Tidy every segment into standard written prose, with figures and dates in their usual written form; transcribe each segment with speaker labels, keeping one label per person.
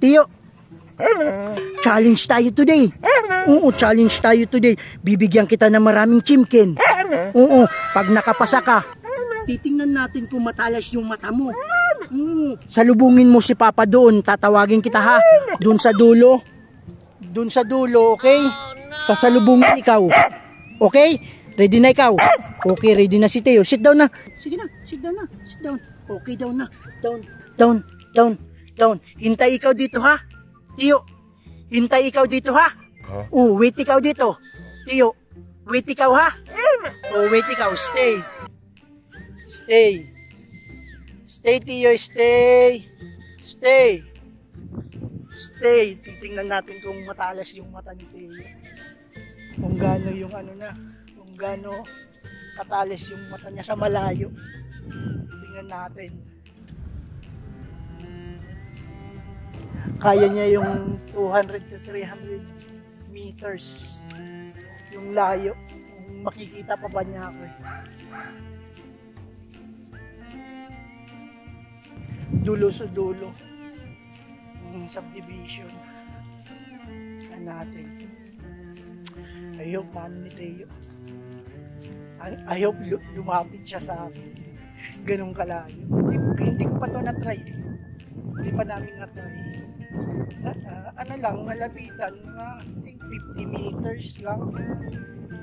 Speaker 1: Tiyo. Challenge tayo today. Oo, challenge tayo today. Bibigyan kita ng maraming chimkin. Oo, pag nakapasa ka, titingnan natin kung matalas yung mata mo. Salubungin mo si Papa doon. Tatawagin kita ha. Doon sa dulo. Doon sa dulo, okay? Sasalubungin ikaw. Okay? Ready na ikaw? Okay, ready na si Teo. Sit down na. Sige na, sit down na. Sit down. Okay, down na. Down. Hintay ikaw dito ha. Teo, hintay ikaw dito ha. Wait ikaw dito. Teo, wait ikaw ha. Wait ikaw. Stay. Stay, Teo, stay. Titingnan natin kung matalas yung mata ni Teo. Kung gaano yung kung gaano katalas yung mata niya sa malayo. Tingnan natin. Kaya niya yung 200 to 300 meters yung layo. Makikita pa ba niya ako eh. Dulo sa dulo ng subdivision natin. I hope ni Teo. I hope lumapit siya sa akin. Ganun kalayo. Hindi ko pa ito na-try. Hindi pa namin na-try. Malapitan. I think 50 meters lang.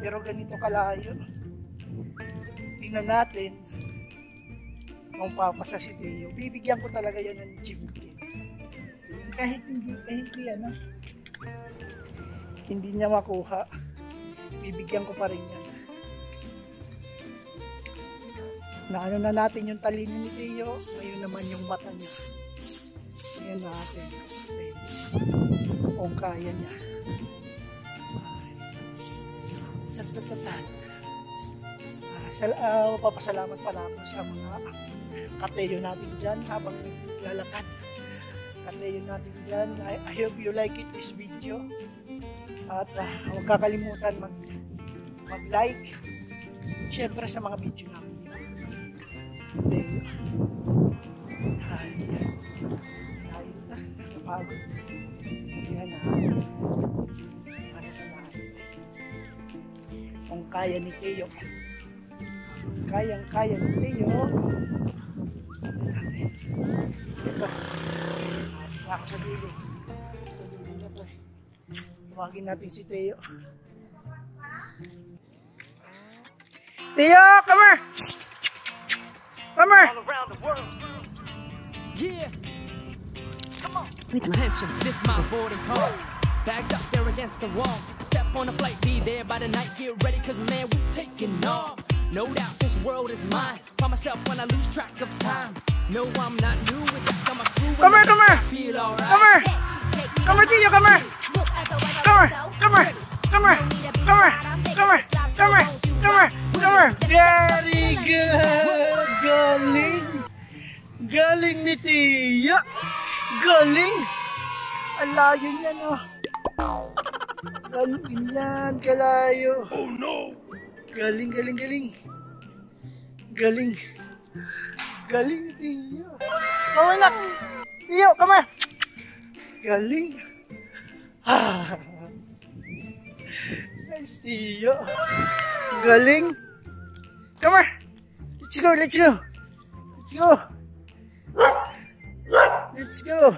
Speaker 1: Pero ganito kalayo. Tingnan natin kung papasa si Teo. Bibigyan ko talaga yan ng chimkin. Kahit hindi niya makuha, bibigyan ko pa rin yan. Naano na natin yung talino ni Teo, ngayon naman yung mata niya. Ayan natin. Kung kaya niya. Papasalamat pala ako sa mga kateyo natin dyan habang lalakad. Kateyo natin dyan. I hope you like this video. At huwag kakalimutan mag-like. Siyempre sa mga video namin. Napagod. Yan na. Kung kaya ni Teo. Kayang-kaya ni Teo. Ito. Ako sa dulo. Tawagin natin si Teo. Teo, come here! Come here!
Speaker 2: Yeah! Come on! Attention, this my boarding call. Bags up there against the wall. Step on the flight, be there by the night. Get ready, cause man, we taking off. No doubt this world is mine. Find myself when I lose track of time. No, I'm not new with that. Got my crew.
Speaker 1: Come here, come here!
Speaker 2: Feel alright.
Speaker 1: Come here! Come here, Teo, come here! Come here! Very good! Galing ni Teo! Galing! Ang layo niyan, oh! Ganyan, kalayo! Oh no! Galing ni Teo! Come on, Teo, come here! Galing! Nice, Teo! Galing! Come here! Let's go!